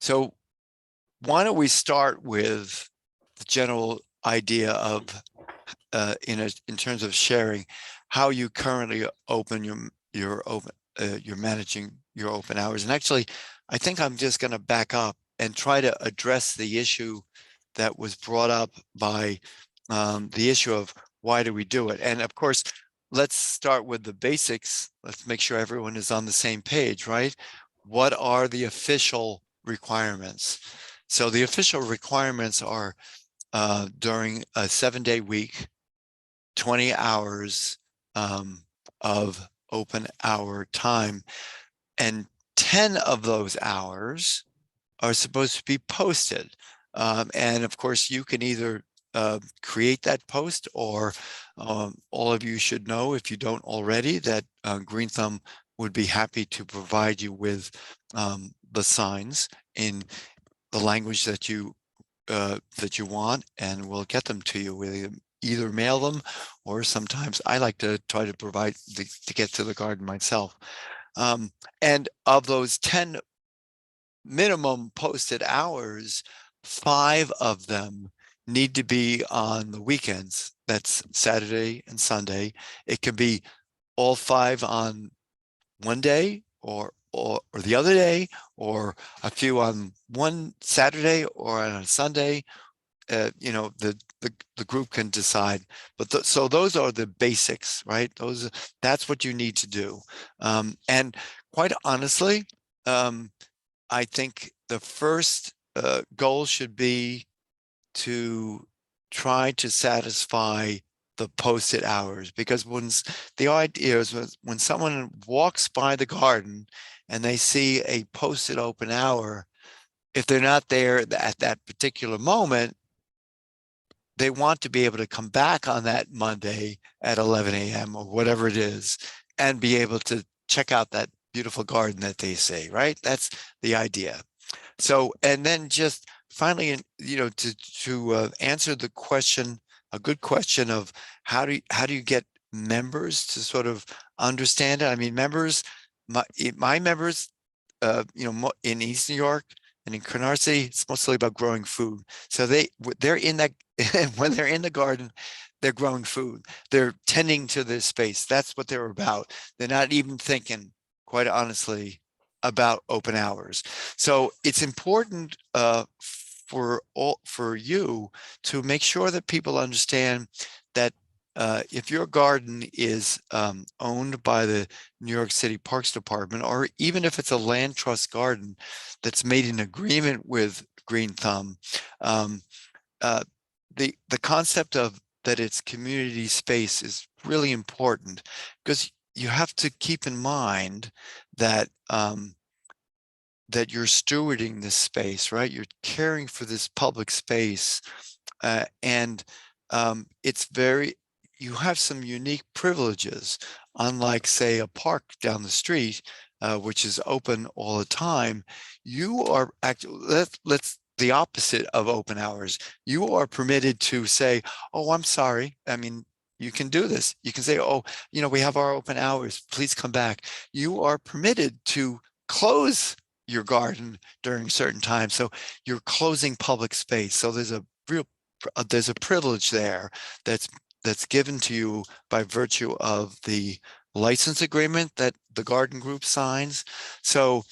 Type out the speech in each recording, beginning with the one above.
So why don't we start with the general idea of in terms of sharing how you currently open you're managing your open hours. And actually, I think I'm just going to back up and try to address the issue that was brought up by the issue of why do we do it. And of course, let's start with the basics. Let's make sure everyone is on the same page, right? What are the official requirements? So the official requirements are during a 7-day week, 20 hours of open hour time. And 10 of those hours are supposed to be posted. And of course, you can either create that post, or all of you should know, if you don't already, that Green Thumb would be happy to provide you with the signs in the language that you want, and we'll get them to you. We either mail them, or sometimes I like to try to provide to get to the garden myself. And of those 10 minimum posted hours, 5 of them need to be on the weekends. That's Saturday and Sunday. It can be all 5 on one day, or the other day, or a few on one Saturday or on a Sunday. The group can decide, but so those are the basics, right? That's what you need to do. And quite honestly, I think the first goal should be to try to satisfy the posted hours, because the idea is when someone walks by the garden and they see a posted open hour, if they're not there at that particular moment, they want to be able to come back on that Monday at 11 a.m. or whatever it is, and be able to check out that beautiful garden that they see, right? That's the idea. So, and then just finally, to answer the question, a good question of how do you get members to sort of understand it? I mean, my members, in East New York and in Canarsie, it's mostly about growing food. So they're in that when they're in the garden, they're growing food. They're tending to this space. That's what they're about. They're not even thinking, quite honestly, about open hours. So it's important for you to make sure that people understand that if your garden is owned by the New York City Parks Department, or even if it's a land trust garden that's made an agreement with Green Thumb, uh, the concept of that it's community space is really important, because you have to keep in mind that that you're stewarding this space, right? You're caring for this public space, and you have some unique privileges, unlike, say, a park down the street, which is open all the time. You are actually, let's the opposite of open hours. You are permitted to say, "Oh, I'm sorry." I mean, you can do this. You can say, "Oh, we have our open hours. Please come back." You are permitted to close your garden during certain times. So you're closing public space. So there's a privilege there that's given to you by virtue of the license agreement that the garden group signs. So,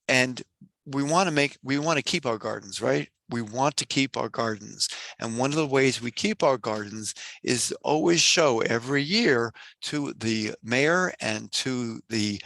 and we want to keep our gardens, right? We want to keep our gardens. And one of the ways we keep our gardens is always show every year to the mayor and to the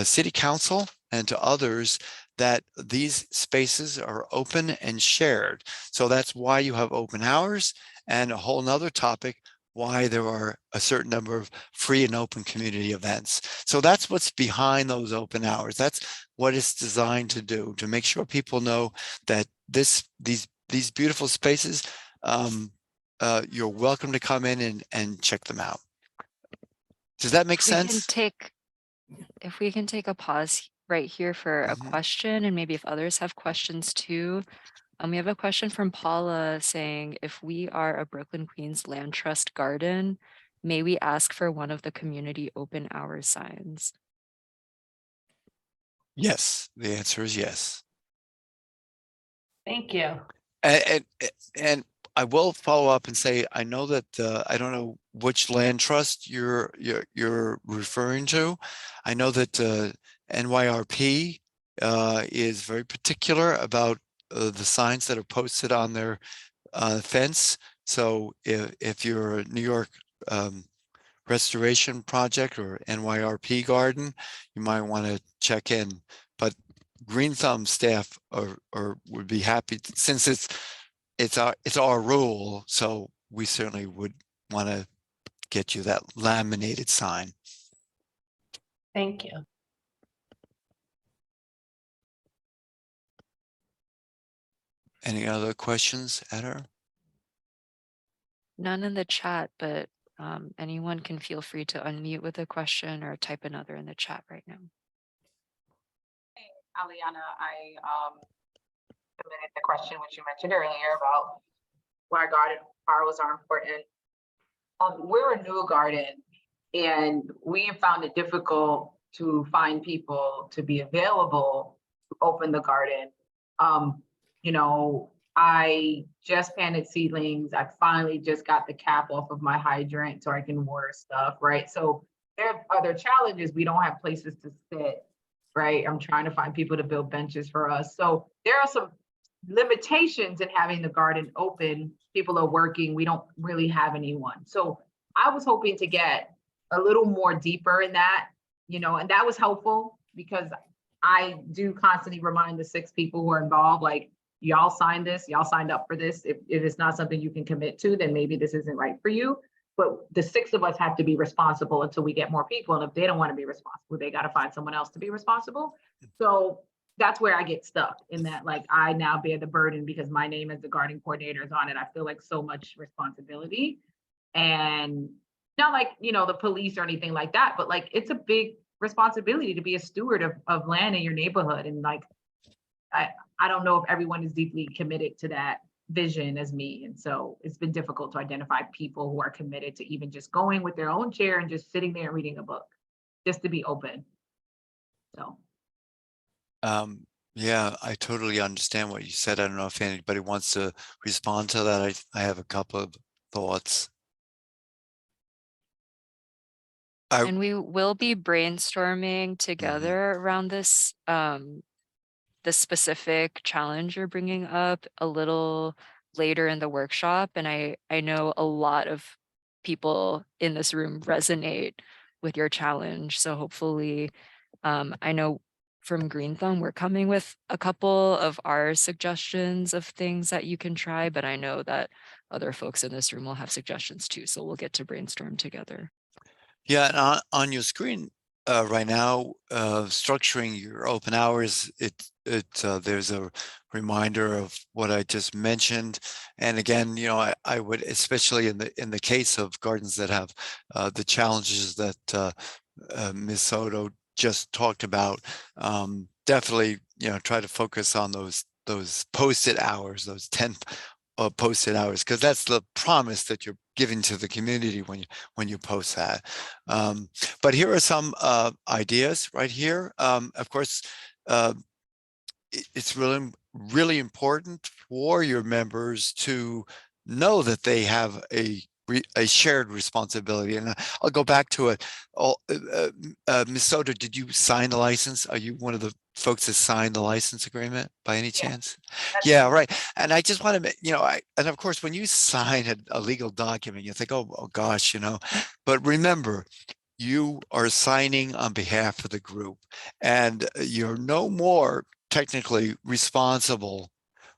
city council and to others that these spaces are open and shared. So that's why you have open hours, and a whole nother topic, why there are a certain number of free and open community events. So that's what's behind those open hours. That's what it's designed to do, to make sure people know that these beautiful spaces, you're welcome to come in and check them out. Does that make sense? If we can take a pause right here for a Mhm. question, and maybe if others have questions too. We have a question from Paula saying, if we are a Brooklyn Queens Land Trust garden, may we ask for one of the community open hour signs? Yes, the answer is yes. Thank you. And I will follow up and say, I know that I don't know which land trust you're referring to. I know that NYRP is very particular about the signs that are posted on their fence. So if you're a New York Restoration Project or NYRP Garden, you might want to check in. But Green Thumb staff would be happy since it's our rule. So we certainly would want to get you that laminated sign. Thank you. Any other questions, Eder? None in the chat, but anyone can feel free to unmute with a question or type another in the chat right now. Hey, Aliana, I submitted the question which you mentioned earlier about why garden borrows are important. We're a new garden, and we have found it difficult to find people to be available to open the garden. You know, I just planted seedlings. I finally just got the cap off of my hydrant so I can water stuff, right? So there are other challenges. We don't have places to sit, right? I'm trying to find people to build benches for us. So there are some limitations in having the garden open. People are working. We don't really have anyone. So I was hoping to get a little more deeper in that, you know, and that was helpful because I do constantly remind the 6 people who are involved, like, y'all signed this, y'all signed up for this. If it's not something you can commit to, then maybe this isn't right for you. But the 6 of us have to be responsible until we get more people. And if they don't want to be responsible, they got to find someone else to be responsible. So that's where I get stuck in that, like, I now bear the burden because my name as the garden coordinator is on it. I feel like so much responsibility, and not like, you know, the police or anything like that, but like, it's a big responsibility to be a steward of land in your neighborhood. And like, I don't know if everyone is deeply committed to that vision as me. And so it's been difficult to identify people who are committed to even just going with their own chair and just sitting there and reading a book, just to be open. So. Yeah, I totally understand what you said. I don't know if anybody wants to respond to that. I have a couple of thoughts. And we will be brainstorming together around this, the specific challenge you're bringing up a little later in the workshop. And I know a lot of people in this room resonate with your challenge. So hopefully, I know from Green Thumb, we're coming with a couple of our suggestions of things that you can try, but I know that other folks in this room will have suggestions too. So we'll get to brainstorm together. Yeah, and on your screen right now, structuring your open hours, there's a reminder of what I just mentioned. And again, you know, I would, especially in the case of gardens that have the challenges that Ms. Soto just talked about, definitely, you know, try to focus on those posted hours, those 10 posted hours, because that's the promise that you're giving to the community when you post that. But here are some ideas right here. Of course, it's really important for your members to know that they have a shared responsibility. And I'll go back to it. Ms. Soto, did you sign the license? Are you one of the folks that signed the license agreement by any chance? Yeah, right. And I just want to, you know, and of course, when you sign a legal document, you think, oh gosh, you know, but remember, you are signing on behalf of the group, and you're no more technically responsible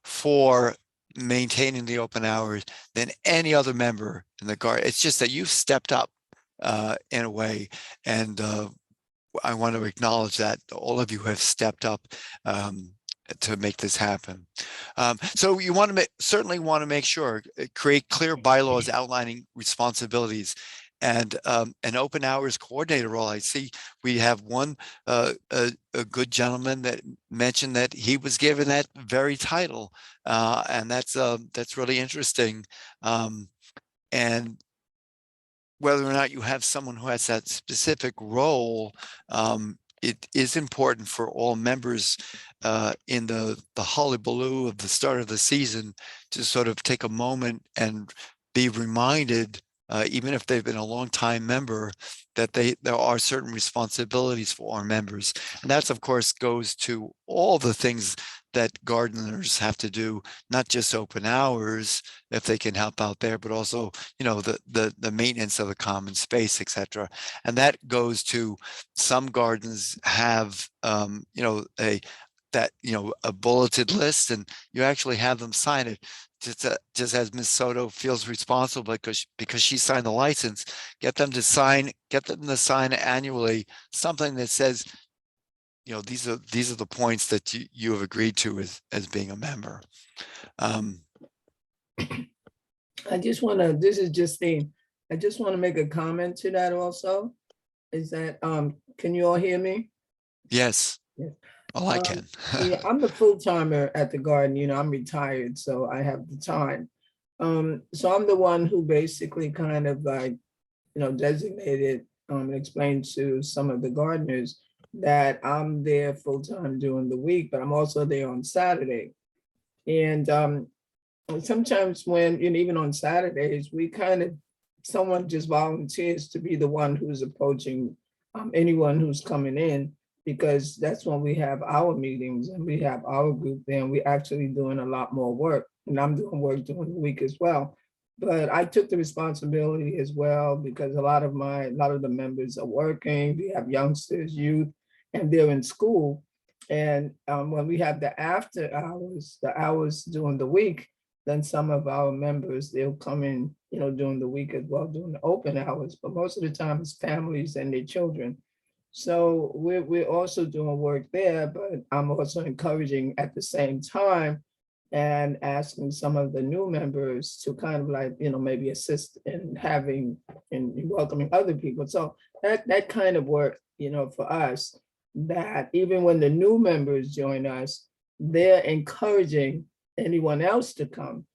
for maintaining the open hours than any other member in the guard. It's just that you've stepped up in a way, and I want to acknowledge that all of you have stepped up to make this happen. So you want to certainly want to make sure, create clear bylaws outlining responsibilities, and an open hours coordinator role. I see we have one a good gentleman that mentioned that he was given that very title, and that's really interesting. And whether or not you have someone who has that specific role, it is important for all members in the hullabaloo of the start of the season to sort of take a moment and be reminded, even if they've been a long time member, that there are certain responsibilities for our members. And that's, of course, goes to all the things that gardeners have to do, not just open hours, if they can help out there, but also, the maintenance of the common space, etc. And that goes to some gardens have, a bulleted list, and you actually have them sign it. Just as Ms. Soto feels responsible because she signed the license, get them to sign annually something that says, these are the points that you have agreed to as being a member. I just want to, this is Justine. I just want to make a comment to that also. Is that, can you all hear me? Yes. Yes. Oh, I can. Yeah, I'm the full timer at the garden. I'm retired, so I have the time. So I'm the one who basically kind of like, designated and explained to some of the gardeners that I'm there full time during the week, but I'm also there on Saturday. And sometimes when, even on Saturdays, we kind of, someone just volunteers to be the one who's approaching anyone who's coming in, because that's when we have our meetings and we have our group there, and we're actually doing a lot more work. And I'm doing work during the week as well. But I took the responsibility as well, because a lot of the members are working. We have youngsters, youth, and they're in school. And when we have the after hours, the hours during the week, then some of our members, they'll come in, during the week as well, during the open hours. But most of the time it's families and their children. So we're also doing work there, but I'm also encouraging at the same time and asking some of the new members to kind of like, maybe assist in having and welcoming other people. So that kind of work, for us, that even when the new members join us, they're encouraging anyone else to come,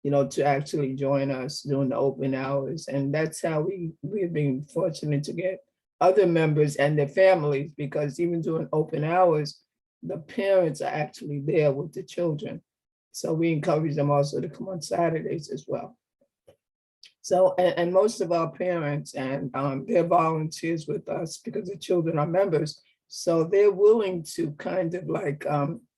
to actually join us during the open hours. And that's how we've been fortunate to get other members and their families, because even during open hours, the parents are actually there with the children. So we encourage them also to come on Saturdays as well. So, and most of our parents, and they're volunteers with us because the children are members. So they're willing to kind of like,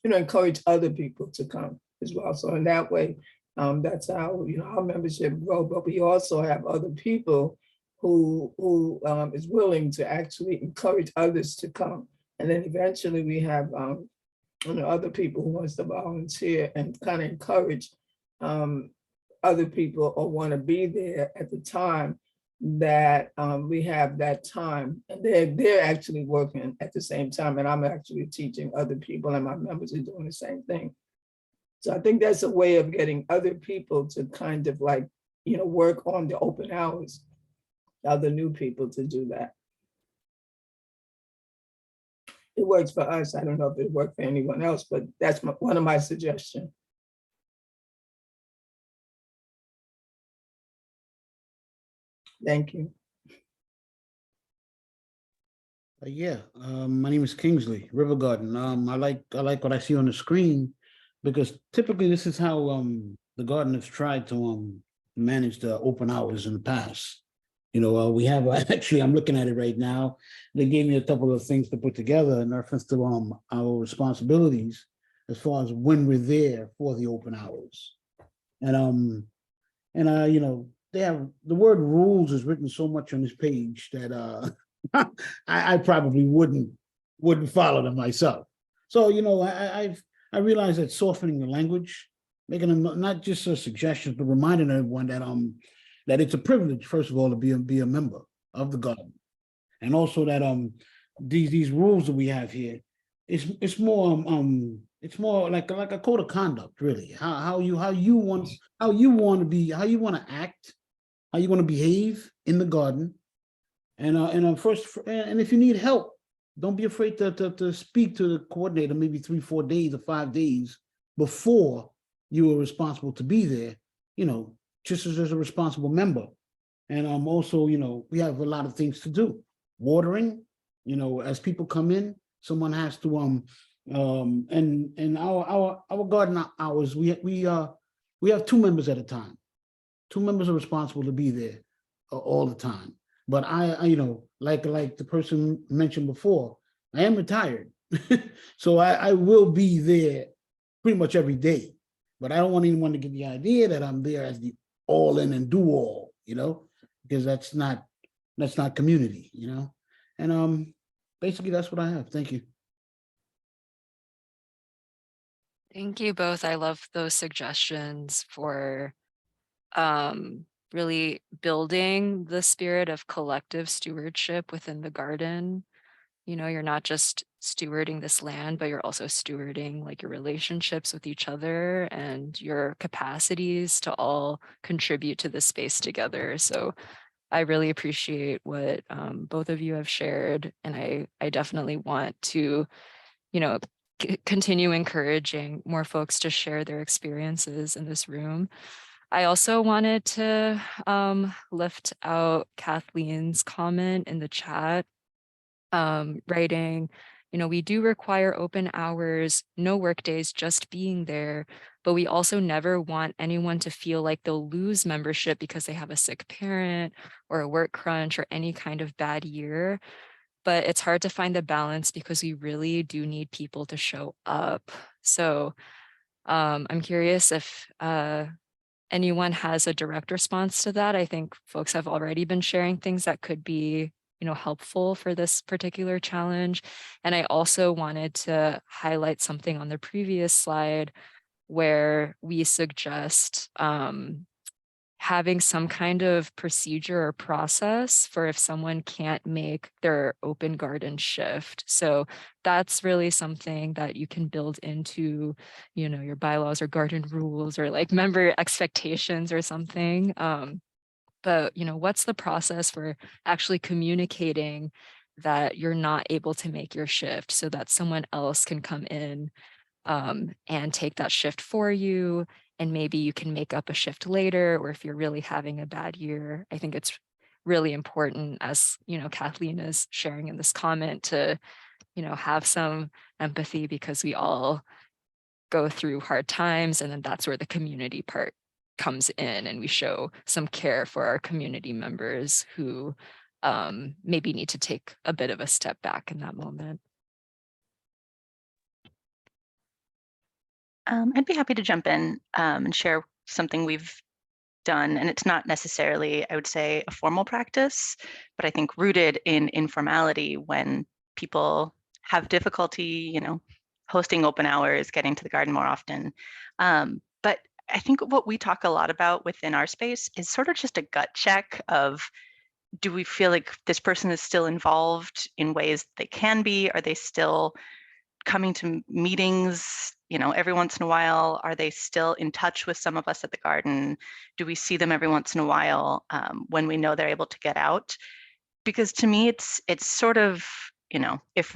encourage other people to come as well. So in that way, that's how, our membership grow. But we also have other people who is willing to actually encourage others to come. And then eventually we have other people who wants to volunteer and kind of encourage other people or want to be there at the time that we have that time. And they're actually working at the same time. And I'm actually teaching other people, and my members are doing the same thing. So I think that's a way of getting other people to kind of like, work on the open hours, other new people to do that. It works for us. I don't know if it worked for anyone else, but that's one of my suggestions. Thank you. Yeah, my name is Kingsley, River Garden. I like what I see on the screen, because typically this is how the garden has tried to manage the open hours in the past. We have actually, I'm looking at it right now. They gave me a couple of things to put together in reference to our responsibilities as far as when we're there for the open hours. And they have the word rules is written so much on this page that I probably wouldn't follow them myself. So I realize that softening the language, making them not just a suggestion, but reminding everyone that it's a privilege, first of all, to be a member of the garden, and also that these rules that we have here, it's more like a code of conduct, really. How you want to be, how you want to act, how you want to behave in the garden, and if you need help, don't be afraid to speak to the coordinator maybe 3, 4 days or 5 days before you are responsible to be there. Just as a responsible member. And also, we have a lot of things to do. Watering, as people come in, someone has to And our garden hours, we have 2 members at a time. 2 members are responsible to be there all the time. But you know, like the person mentioned before, I am retired, so I will be there pretty much every day. But I don't want anyone to get the idea that I'm there as the all in and do all, you know, because that's not community, you know. And basically that's what I have. Thank you. Thank you both. I love those suggestions for really building the spirit of collective stewardship within the garden. You know, you're not just stewarding this land, but you're also stewarding like your relationships with each other and your capacities to all contribute to the space together. So I really appreciate what both of you have shared. And I definitely want to, you know, continue encouraging more folks to share their experiences in this room. I also wanted to lift out Kathleen's comment in the chat, writing, you know, we do require open hours, no work days, just being there, but we also never want anyone to feel like they'll lose membership because they have a sick parent or a work crunch or any kind of bad year. But it's hard to find the balance because we really do need people to show up. So I'm curious if anyone has a direct response to that. I think folks have already been sharing things that could be, you know, helpful for this particular challenge. And I also wanted to highlight something on the previous slide where we suggest having some kind of procedure or process for if someone can't make their open garden shift. So that's really something that you can build into, you know, your bylaws or garden rules or like member expectations or something. But, you know, what's the process for actually communicating that you're not able to make your shift so that someone else can come in and take that shift for you, and maybe you can make up a shift later, or if you're really having a bad year. I think it's really important, as you know, Kathleen is sharing in this comment, to, you know, have some empathy because we all go through hard times, and then that's where the community part comes in, and we show some care for our community members who maybe need to take a bit of a step back in that moment. I'd be happy to jump in and share something we've done. And it's not necessarily, I would say, a formal practice, but I think rooted in informality when people have difficulty, you know, hosting open hours, getting to the garden more often. But I think what we talk a lot about within our space is sort of just a gut check of, do we feel like this person is still involved in ways they can be? Are they still coming to meetings, you know, every once in a while? Are they still in touch with some of us at the garden? Do we see them every once in a while when we know they're able to get out? Because to me, it's sort of, you know, if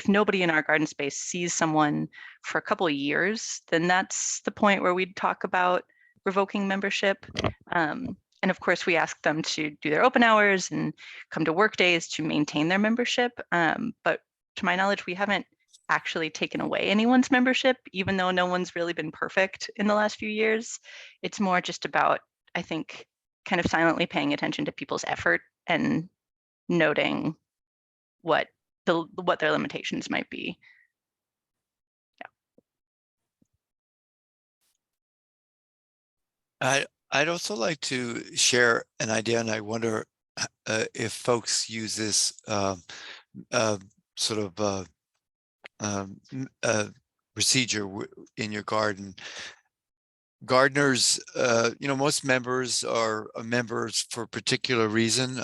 nobody in our garden space sees someone for a couple of years, then that's the point where we'd talk about revoking membership. And of course, we ask them to do their open hours and come to work days to maintain their membership. But to my knowledge, we haven't actually taken away anyone's membership, even though no one's really been perfect in the last few years. It's more just about, I think, kind of silently paying attention to people's effort and noting what their limitations might be. I'd also like to share an idea, and I wonder if folks use this sort of procedure in your garden. Gardeners, you know, most members are members for a particular reason.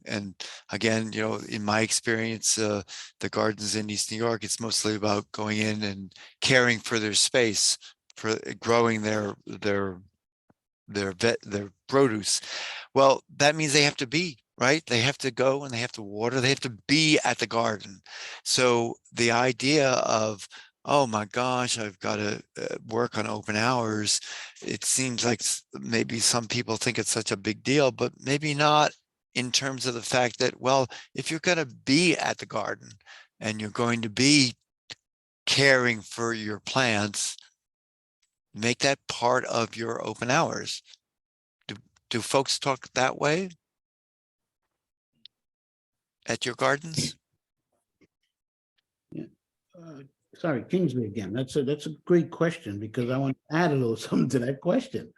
And again, you know, in my experience, the gardens in East New York, it's mostly about going in and caring for their space, for growing their produce. Well, that means they have to be, right? They have to go and they have to water, they have to be at the garden. So the idea of, oh my gosh, I've got to work on open hours, it seems like maybe some people think it's such a big deal, but maybe not, in terms of the fact that, well, if you're going to be at the garden and you're going to be caring for your plants, make that part of your open hours. Do folks talk that way at your gardens? Sorry, Kingsley again. That's a great question, because I want to add a little something to that question.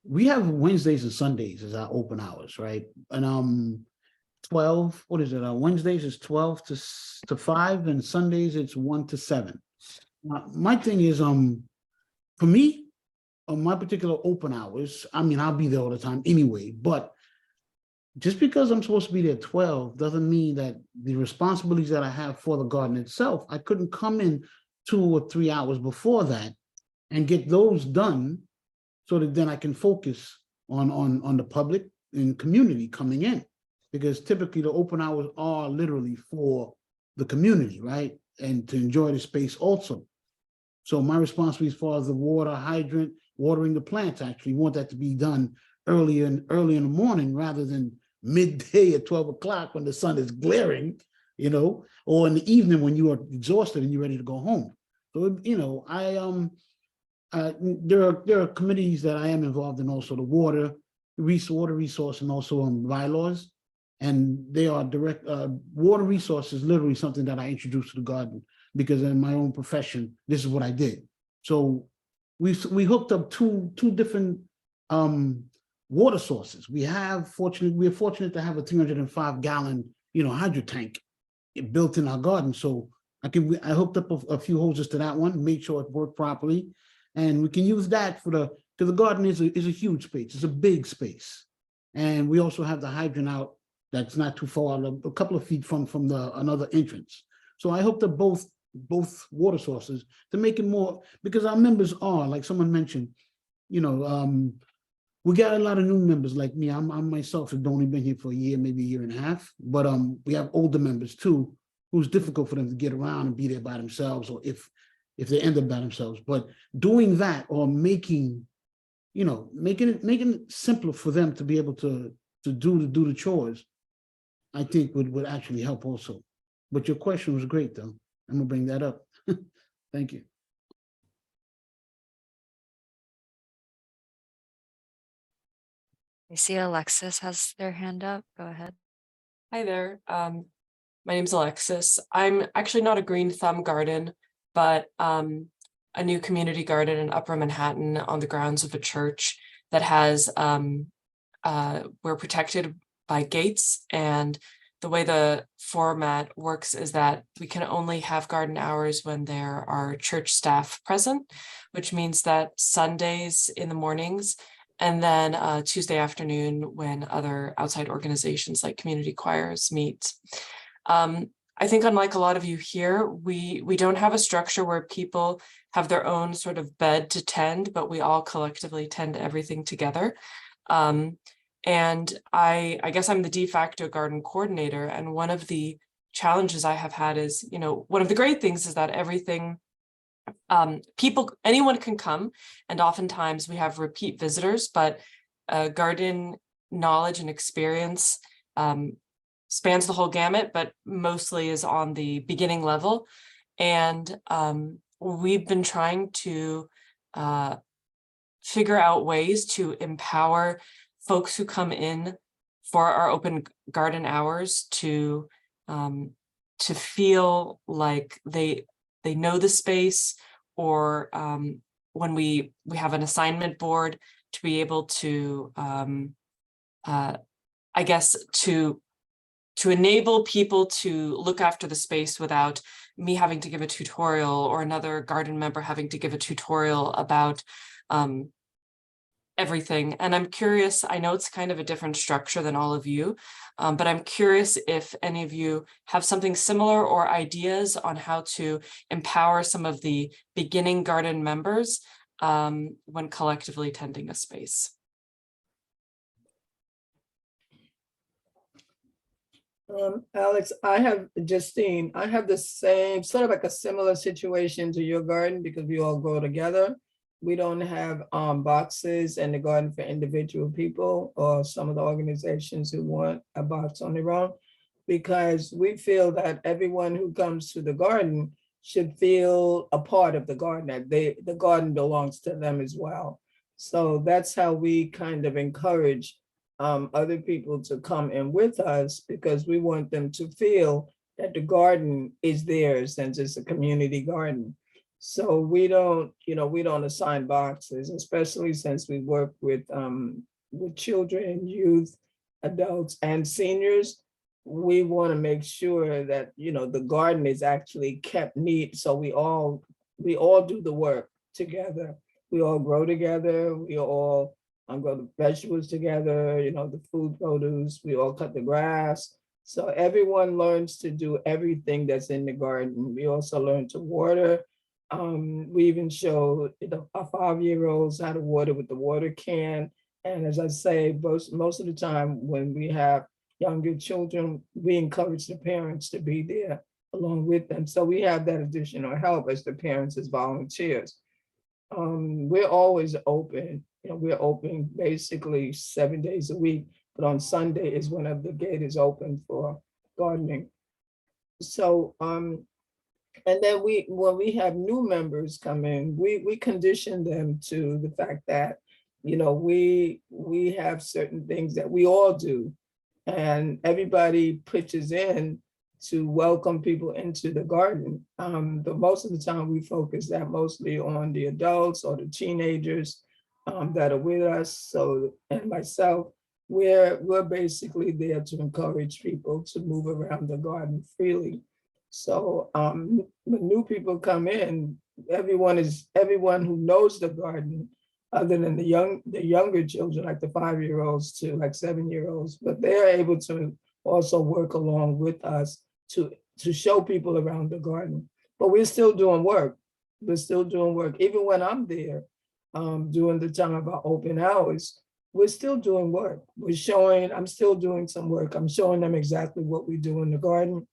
We have Wednesdays and Sundays as our open hours, right? And 12, what is it? Wednesdays is 12 to 5, and Sundays it's 1 to 7. My thing is, for me, on my particular open hours, I mean, I'll be there all the time anyway, but just because I'm supposed to be there 12 doesn't mean that the responsibilities that I have for the garden itself, I couldn't come in 2 or 3 hours before that and get those done, so that then I can focus on the public and community coming in. Because typically the open hours are literally for the community, right? And to enjoy the space also. So my responsibility as far as the water hydrant, watering the plants, I actually want that to be done early in the morning, rather than midday at 12 o'clock when the sun is glaring, you know, or in the evening when you are exhausted and you're ready to go home. So, you know, there are committees that I am involved in, also the water resource, and also bylaws. And they are direct, water resource is literally something that I introduced to the garden, because in my own profession, this is what I did. So we hooked up two different water sources. We're fortunate to have a 305-gallon, you know, hydro tank built in our garden. So I hooked up a few hoses to that one, made sure it worked properly, and we can use that for the garden is a huge space. It's a big space, and we also have the hydrant out that's not too far, a couple of feet from another entrance. So I hooked up both water sources to make it more, because our members are, like someone mentioned, you know, we got a lot of new members like me. I'm myself have only been here for a year, maybe a year and a half, but we have older members too, who's difficult for them to get around and be there by themselves, or if they end up by themselves. But doing that, or making it simpler for them to be able to do the chores, I think would actually help also. But your question was great, though. I'm gonna bring that up. Thank you. I see Alexis has their hand up. Go ahead. Hi there. My name's Alexis. I'm actually not a green thumb garden, but a new community garden in Upper Manhattan on the grounds of a church that has, we're protected by gates, and the way the format works is that we can only have garden hours when there are church staff present, which means that Sundays in the mornings, and then Tuesday afternoon when other outside organizations like community choirs meet. I think unlike a lot of you here, we don't have a structure where people have their own sort of bed to tend, but we all collectively tend everything together. And I guess I'm the de facto garden coordinator. And one of the challenges I have had is, you know, one of the great things is that everything, anyone can come, and oftentimes we have repeat visitors, but garden knowledge and experience spans the whole gamut, but mostly is on the beginning level. And we've been trying to figure out ways to empower folks who come in for our open garden hours to feel like they know the space, or when we have an assignment board, to be able to I guess to enable people to look after the space without me having to give a tutorial, or another garden member having to give a tutorial about everything. And I'm curious, I know it's kind of a different structure than all of you, but I'm curious if any of you have something similar or ideas on how to empower some of the beginning garden members when collectively tending a space. Alex, I have Justine, I have the same, sort of like a similar situation to your garden, because we all go together. We don't have boxes in the garden for individual people, or some of the organizations who want a box on their own, because we feel that everyone who comes to the garden should feel a part of the garden, that the garden belongs to them as well. So that's how we kind of encourage other people to come in with us, because we want them to feel that the garden is theirs since it's a community garden. So we don't, we don't assign boxes, especially since we work with children, youth, adults, and seniors. We want to make sure that, the garden is actually kept neat. So we all do the work together. We all grow together. We all grow the vegetables together, the food produce. We all cut the grass. So everyone learns to do everything that's in the garden. We also learn to water. We even show our 5-year-olds how to water with the water can. And as I say, most of the time when we have younger children, we encourage the parents to be there along with them. So we have that additional help as the parents as volunteers. We're always open. We're open basically 7 days a week, but on Sunday is when the gate is open for gardening. So, and then when we have new members come in, we condition them to the fact that, we have certain things that we all do, and everybody pitches in to welcome people into the garden. But most of the time we focus that mostly on the adults or the teenagers that are with us. So, and myself, we're basically there to encourage people to move around the garden freely. So when new people come in, everyone who knows the garden, other than the younger children, like the 5-year-olds to like 7-year-olds, but they're able to also work along with us to show people around the garden. But we're still doing work. We're still doing work. Even when I'm there, during the time of our open hours, we're still doing work. I'm still doing some work. I'm showing them exactly what we do in the garden.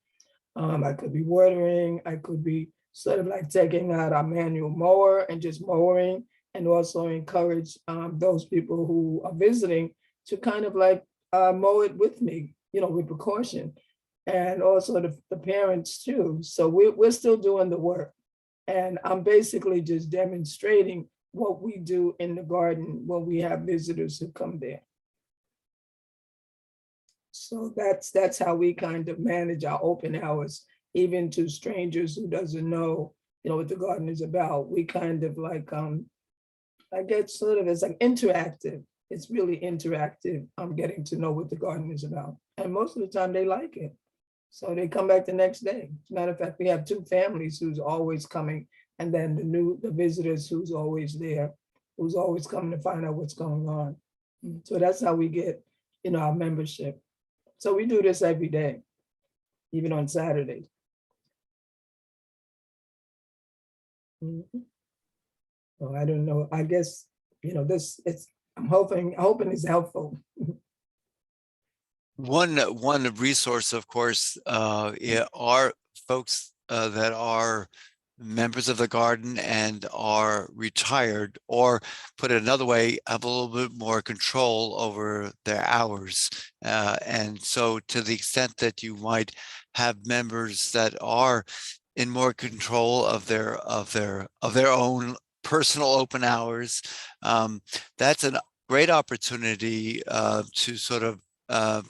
I could be watering, I could be sort of like taking out our manual mower and just mowing, and also encourage those people who are visiting to kind of like mow it with me, with precaution. And also the parents too. So we're still doing the work. And I'm basically just demonstrating what we do in the garden when we have visitors who come there. So that's how we kind of manage our open hours, even to strangers who doesn't know, what the garden is about. We kind of like, I get sort of, it's like interactive. It's really interactive. I'm getting to know what the garden is about. And most of the time they like it. So they come back the next day. As a matter of fact, we have 2 families who's always coming, and then the visitors who's always there, who's always coming to find out what's going on. So that's how we get, our membership. So we do this every day, even on Saturdays. So I don't know, I guess, I'm hoping it's helpful. One resource, of course, are folks that are members of the garden and are retired, or put it another way, have a little bit more control over their hours. And so to the extent that you might have members that are in more control of their own personal open hours, that's a great opportunity to sort of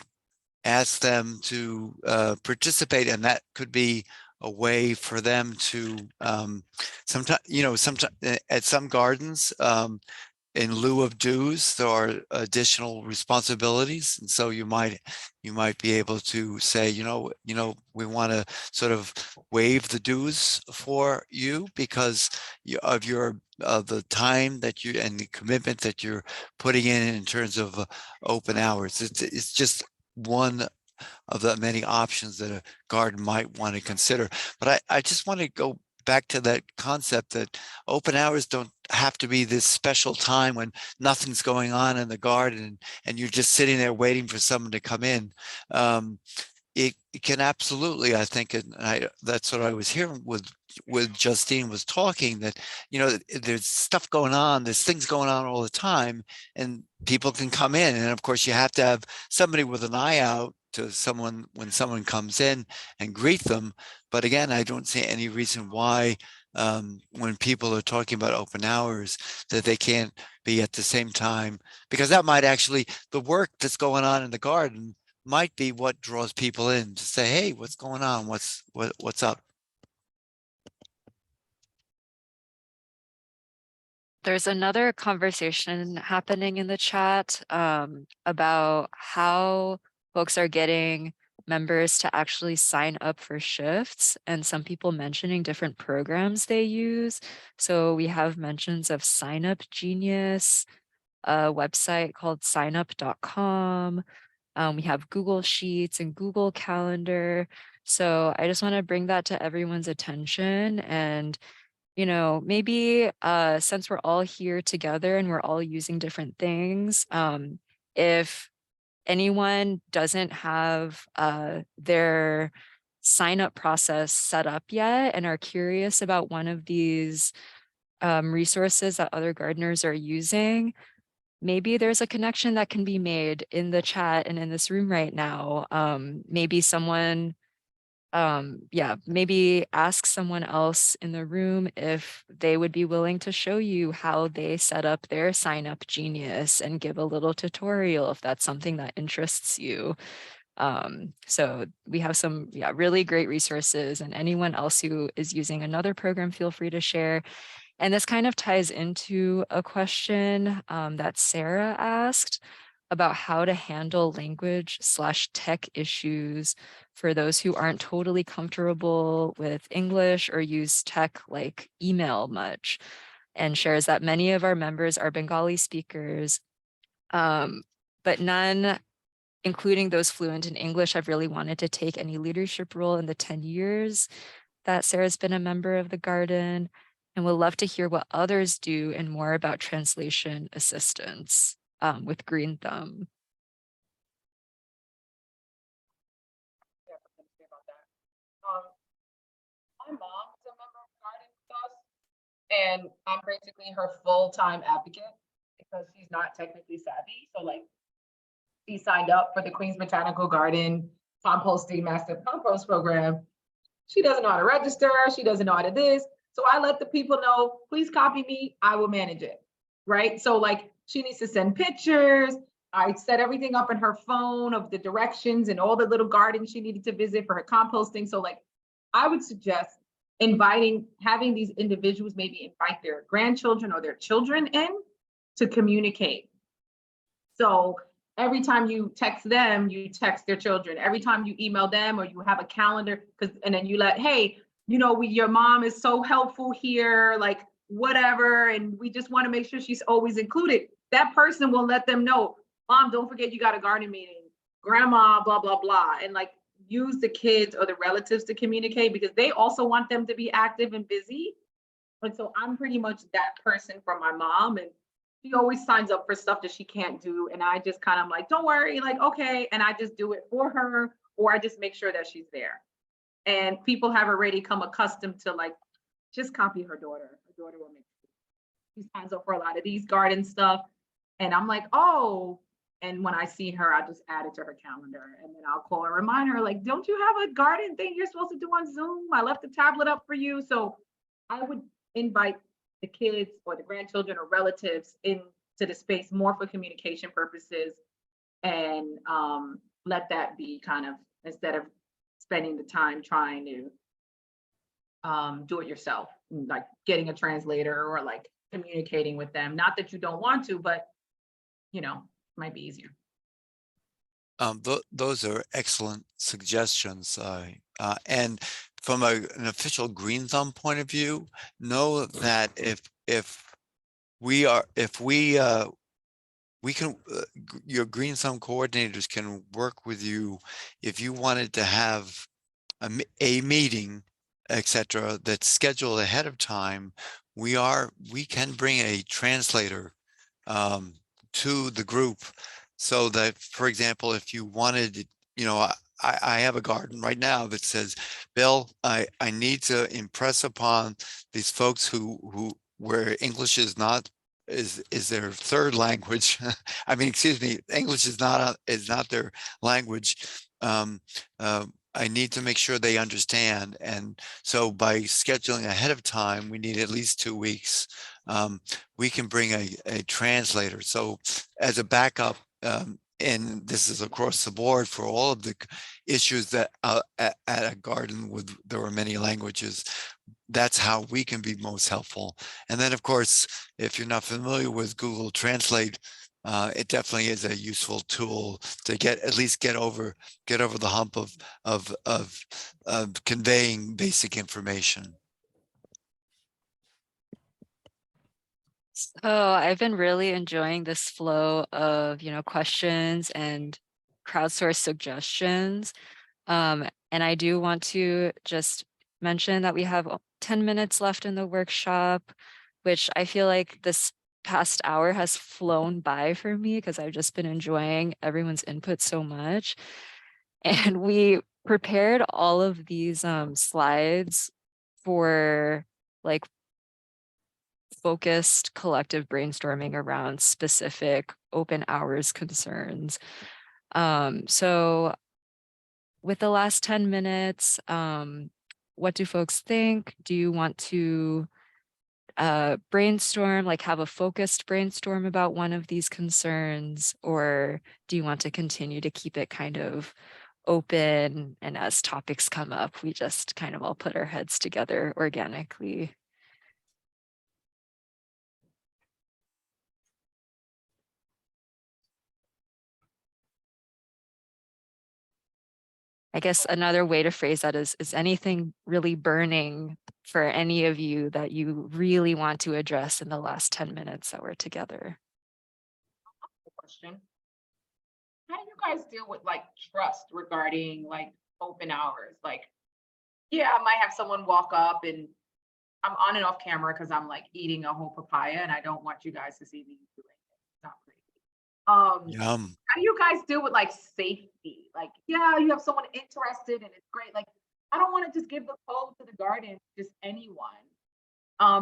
ask them to participate, and that could be a way for them to sometimes at some gardens, in lieu of dues, there are additional responsibilities, and so you might be able to say, we want to sort of waive the dues for you because of the time that you and the commitment that you're putting in terms of open hours. It's just one of the many options that a garden might want to consider. But I just want to go back to that concept that open hours don't have to be this special time when nothing's going on in the garden and you're just sitting there waiting for someone to come in. It can absolutely, I think, and that's what I was hearing with Justine was talking, that there's stuff going on, there's things going on all the time, and people can come in, and of course you have to have somebody with an eye out to someone when someone comes in and greet them. But again, I don't see any reason why when people are talking about open hours that they can't be at the same time, because that might actually, the work that's going on in the garden might be what draws people in to say, hey, what's going on? What's up? There's another conversation happening in the chat about how folks are getting members to actually sign up for shifts, and some people mentioning different programs they use. So we have mentions of Sign Up Genius, a website called signup.com. We have Google Sheets and Google Calendar. So I just want to bring that to everyone's attention. And maybe since we're all here together and we're all using different things, if anyone doesn't have their sign up process set up yet and are curious about one of these resources that other gardeners are using, maybe there's a connection that can be made in the chat and in this room right now. Maybe someone maybe ask someone else in the room if they would be willing to show you how they set up their Sign Up Genius and give a little tutorial if that's something that interests you. So we have some really great resources, and anyone else who is using another program, feel free to share. And this kind of ties into a question that Sarah asked about how to handle language/tech issues for those who aren't totally comfortable with English or use tech like email much, and shares that many of our members are Bengali speakers, but none, including those fluent in English, have really wanted to take any leadership role in the 10 years that Sarah's been a member of the garden, and would love to hear what others do and more about translation assistance with Green Thumb. My mom is a member of Garden with us, and I'm basically her full-time advocate because she's not technically savvy. So like, she signed up for the Queens Botanical Garden composting master compost program. She doesn't know how to register. She doesn't know how to this. So I let the people know, please copy me. I will manage it. Right. So like, she needs to send pictures. I set everything up in her phone of the directions and all the little gardens she needed to visit for her composting. So like, I would suggest having these individuals maybe invite their grandchildren or their children in to communicate. So every time you text them, you text their children. Every time you email them or you have a calendar, and then you let, hey, your mom is so helpful here, like whatever, and we just want to make sure she's always included. That person will let them know, Mom, don't forget you got a garden meeting, Grandma, blah, blah, blah. And like, use the kids or the relatives to communicate, because they also want them to be active and busy. And so I'm pretty much that person for my mom, and she always signs up for stuff that she can't do. And I just kind of like, don't worry, like, okay. And I just do it for her, or I just make sure that she's there. And people have already come accustomed to like, just copy her daughter. Her daughter will make it. She signs up for a lot of these garden stuff. And I'm like, oh, and when I see her, I just add it to her calendar, and then I'll call and remind her, like, don't you have a garden thing you're supposed to do on Zoom? I left the tablet up for you. So I would invite the kids or the grandchildren or relatives into the space more for communication purposes, and let that be kind of, instead of spending the time trying to do it yourself, like getting a translator or like communicating with them. Not that you don't want to, but might be easier. Those are excellent suggestions. And from an official Green Thumb point of view, know that if we can, your Green Thumb coordinators can work with you if you wanted to have a meeting, etc., that's scheduled ahead of time. We can bring a translator to the group, so that, for example, if you wanted, I have a garden right now that says, Bill, I need to impress upon these folks where English is their third language. I mean, excuse me, English is not their language. I need to make sure they understand. And so by scheduling ahead of time, we need at least 2 weeks. We can bring a translator. So as a backup, and this is across the board for all of the issues that at a garden with, there are many languages. That's how we can be most helpful. And then of course, if you're not familiar with Google Translate, it definitely is a useful tool to at least get over the hump of conveying basic information. So I've been really enjoying this flow of, questions and crowdsourced suggestions. And I do want to just mention that we have 10 minutes left in the workshop, which I feel like this past hour has flown by for me because I've just been enjoying everyone's input so much. And we prepared all of these slides for like focused collective brainstorming around specific open hours concerns. So with the last 10 minutes, what do folks think? Do you want to brainstorm, like have a focused brainstorm about one of these concerns? Or do you want to continue to keep it kind of open, and as topics come up, we just kind of all put our heads together organically? I guess another way to phrase that is anything really burning for any of you that you really want to address in the last 10 minutes that we're together? Question. How do you guys deal with like trust regarding like open hours? Like, yeah, I might have someone walk up and I'm on and off camera because I'm like eating a whole papaya and I don't want you guys to see me doing it. It's not pretty. Yum. How do you guys deal with like safety? Like, yeah, you have someone interested and it's great. Like, I don't want to just give the code to the garden to just anyone.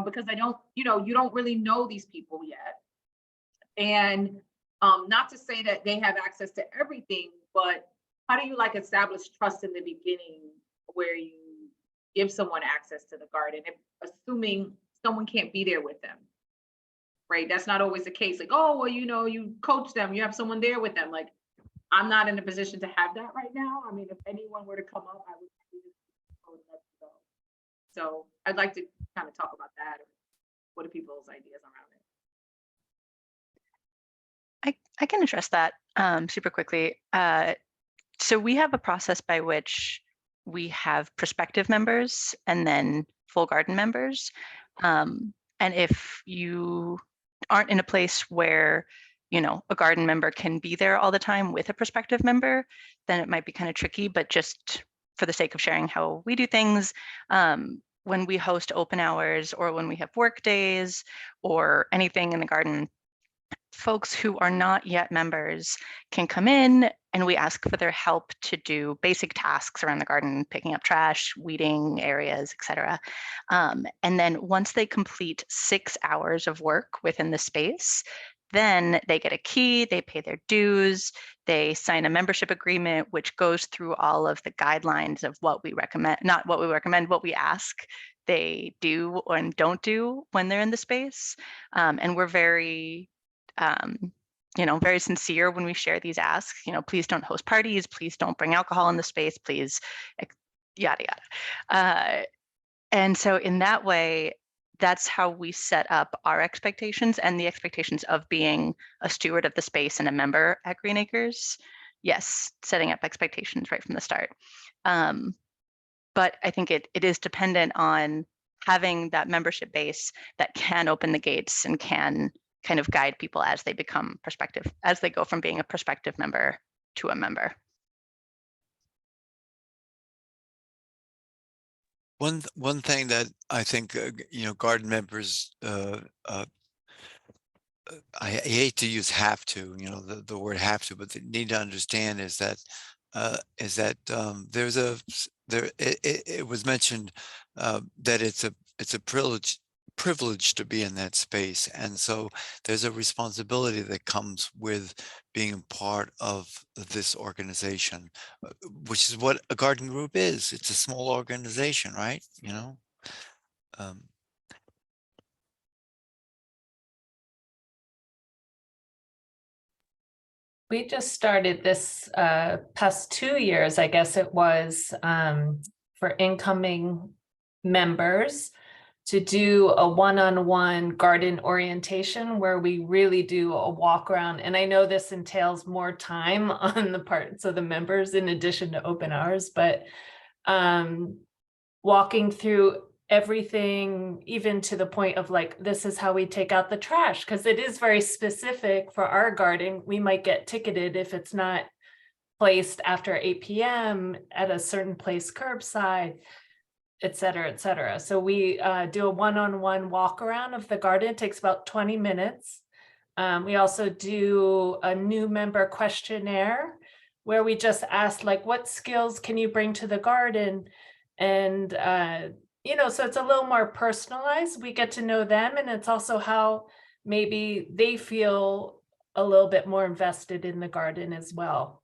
Because I don't, you don't really know these people yet. And not to say that they have access to everything, but how do you like establish trust in the beginning where you give someone access to the garden, assuming someone can't be there with them? Right? That's not always the case. Like, oh, well, you coach them, you have someone there with them. Like, I'm not in a position to have that right now. I mean, if anyone were to come up, I would let you go. So I'd like to kind of talk about that. What are people's ideas around it? I can address that super quickly. So we have a process by which we have prospective members and then full garden members. And if you aren't in a place where a garden member can be there all the time with a prospective member, then it might be kind of tricky. But just for the sake of sharing how we do things, when we host open hours or when we have work days or anything in the garden, folks who are not yet members can come in and we ask for their help to do basic tasks around the garden, picking up trash, weeding areas, etc. And then once they complete 6 hours of work within the space, then they get a key, they pay their dues, they sign a membership agreement, which goes through all of the guidelines of what we recommend, not what we recommend, what we ask they do and don't do when they're in the space. And we're very very sincere when we share these asks. Please don't host parties, please don't bring alcohol in the space, please, yada yada. And so in that way, that's how we set up our expectations and the expectations of being a steward of the space and a member at Green Acres. Yes, setting up expectations right from the start. But I think it is dependent on having that membership base that can open the gates and can kind of guide people as they become prospective, as they go from being a prospective member to a member. One thing that I think garden members I hate to use have to, the word have to, but they need to understand is that it was mentioned that it's a privilege privilege to be in that space. And so there's a responsibility that comes with being a part of this organization, which is what a garden group is. It's a small organization, right? You know? We just started this past 2 years, I guess it was, for incoming members to do a one-on-one garden orientation where we really do a walk around. And I know this entails more time on the parts of the members in addition to open hours, but walking through everything, even to the point of like, this is how we take out the trash, because it is very specific for our garden. We might get ticketed if it's not placed after 8 p.m. at a certain place curbside, et cetera, et cetera. So we do a one-on-one walk around of the garden. It takes about 20 minutes. We also do a new member questionnaire where we just ask like, what skills can you bring to the garden? And you know, so it's a little more personalized. We get to know them, and it's also how maybe they feel a little bit more invested in the garden as well.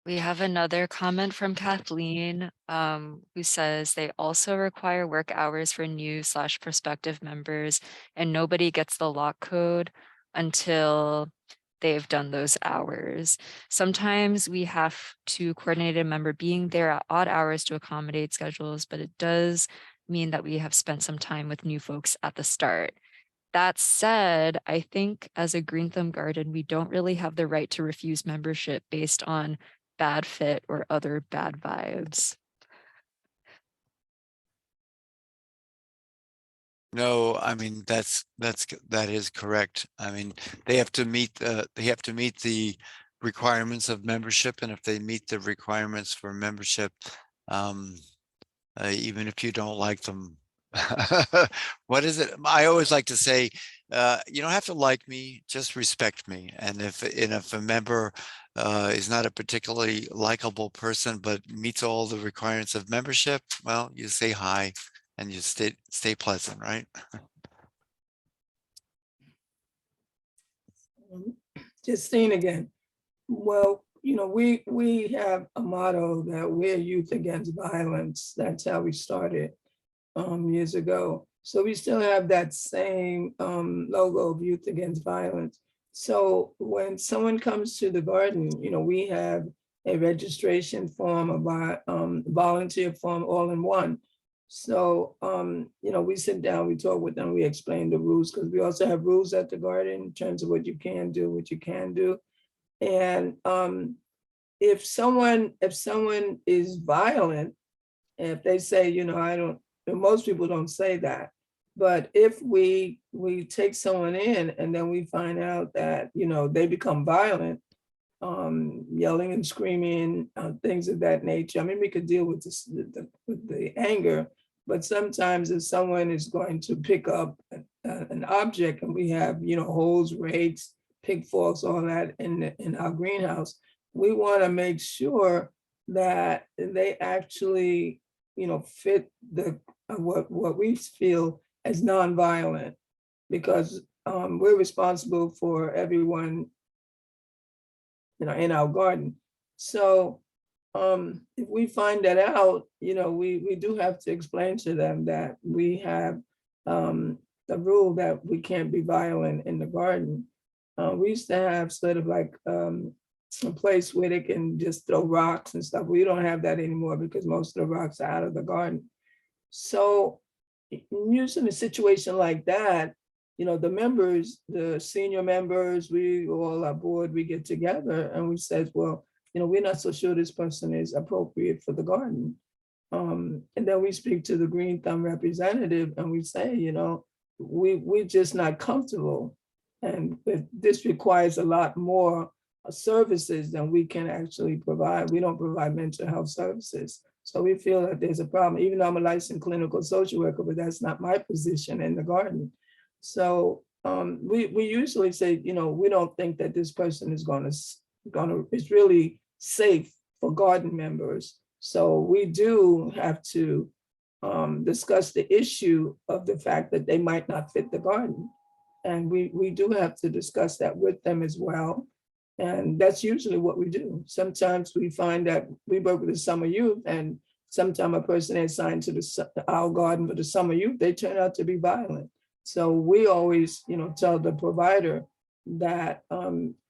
We have another comment from Kathleen, who says they also require work hours for new/prospective members, and nobody gets the lock code until they've done those hours. Sometimes we have to coordinate a member being there at odd hours to accommodate schedules, but it does mean that we have spent some time with new folks at the start. That said, I think as a Green Thumb Garden, we don't really have the right to refuse membership based on bad fit or other bad vibes. No, I mean, that is correct. I mean, they have to meet the requirements of membership, and if they meet the requirements for membership, even if you don't like them, what is it? I always like to say, you don't have to like me, just respect me. And if a member is not a particularly likable person, but meets all the requirements of membership, well, you say hi and you stay pleasant, right? Justine again. Well, you know, we have a motto that we're youth against violence. That's how we started years ago. So we still have that same logo of Youth Against Violence. So when someone comes to the garden, you know, we have a registration form, a volunteer form, all in one. So, you know, we sit down, we talk with them, we explain the rules, because we also have rules at the garden in terms of what you can do, what you can do. And if someone is violent, if they say, you know, I don't, most people don't say that. But if we take someone in and then we find out that, you know, they become violent, yelling and screaming, things of that nature. I mean, we could deal with this, with the anger, but sometimes if someone is going to pick up an object, and we have, you know, hoes, rakes, pitfalls, all that in our greenhouse, we want to make sure that they actually, you know, fit the what we feel as nonviolent, because we're responsible for everyone, you know, in our garden. So if we find that out, you know, we do have to explain to them that we have the rule that we can't be violent in the garden. We used to have sort of like a place where they can just throw rocks and stuff. We don't have that anymore because most of the rocks are out of the garden. So using a situation like that, you know, the members, the senior members, we all are board, we get together and we said, well, you know, we're not so sure this person is appropriate for the garden. And then we speak to the Green Thumb representative and we say, you know, we're just not comfortable. And this requires a lot more services than we can actually provide. We don't provide mental health services. So we feel that there's a problem, even though I'm a licensed clinical social worker, but that's not my position in the garden. So we usually say, you know, we don't think that this person is it's really safe for garden members. So we do have to discuss the issue of the fact that they might not fit the garden. And we do have to discuss that with them as well. And that's usually what we do. Sometimes we find that we work with the summer youth, and sometimes a person assigned to our garden for the summer youth, they turn out to be violent. So we always, tell the provider that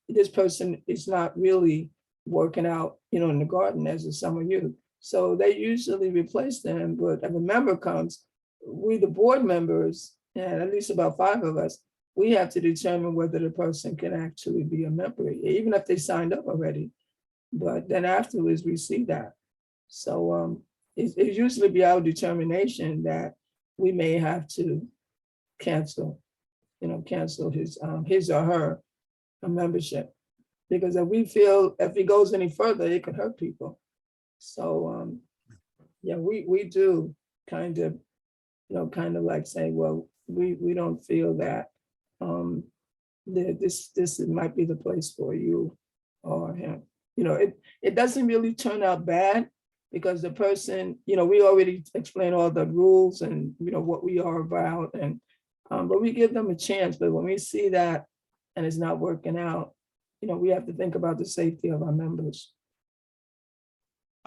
this person is not really working out, in the garden as a summer youth. So they usually replace them. But if a member comes, we, the board members, and at least about 5 of us, we have to determine whether the person can actually be a member, even if they signed up already. But then afterwards, we see that. So it usually be our determination that we may have to cancel his or her membership. Because if we feel if he goes any further, it could hurt people. So yeah, we do kind of like say, well, we don't feel that this might be the place for you or him. It doesn't really turn out bad because the person, we already explain all the rules and what we are about, and but we give them a chance. But when we see that and it's not working out, we have to think about the safety of our members.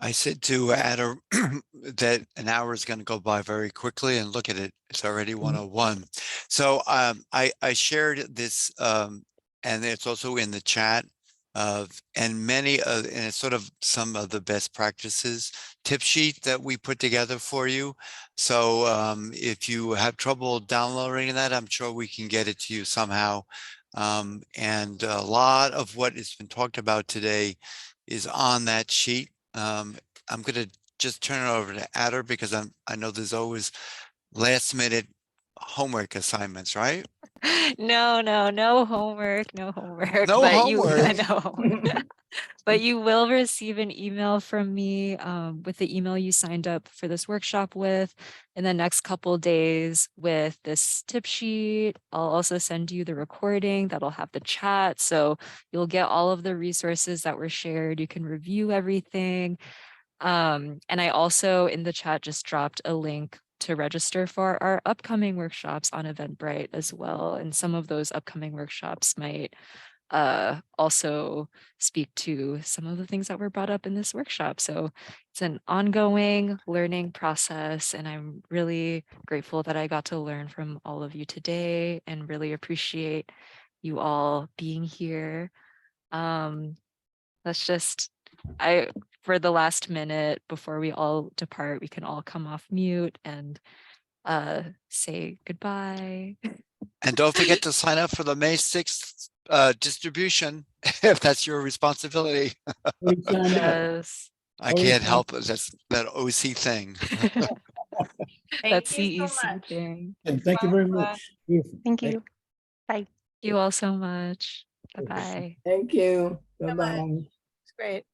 I said to Ada that an hour is going to go by very quickly, and look at it, it's already 1:01. So I shared this, and it's also in the chat and it's sort of some of the best practices tip sheet that we put together for you. So if you have trouble downloading that, I'm sure we can get it to you somehow. And a lot of what has been talked about today is on that sheet. I'm going to just turn it over to Adder because I know there's always last minute homework assignments, right? No homework, no homework. No but homework. But you will receive an email from me with the email you signed up for this workshop with in the next couple days with this tip sheet. I'll also send you the recording that'll have the chat. So you'll get all of the resources that were shared. You can review everything. And I also in the chat just dropped a link to register for our upcoming workshops on Eventbrite as well. And some of those upcoming workshops might also speak to some of the things that were brought up in this workshop. So it's an ongoing learning process, and I'm really grateful that I got to learn from all of you today and really appreciate you all being here. Let's just, for the last minute before we all depart, we can all come off mute and say goodbye. And don't forget to sign up for the May 6th distribution if that's your responsibility. Yes. I can't help it. That's that OC thing. That's Thank you CEC so much. thing. And thank you very much. Beautiful. Thank you. Bye. Thank you all so much. Bye-bye. Thank you. So much. Bye-bye. It's great.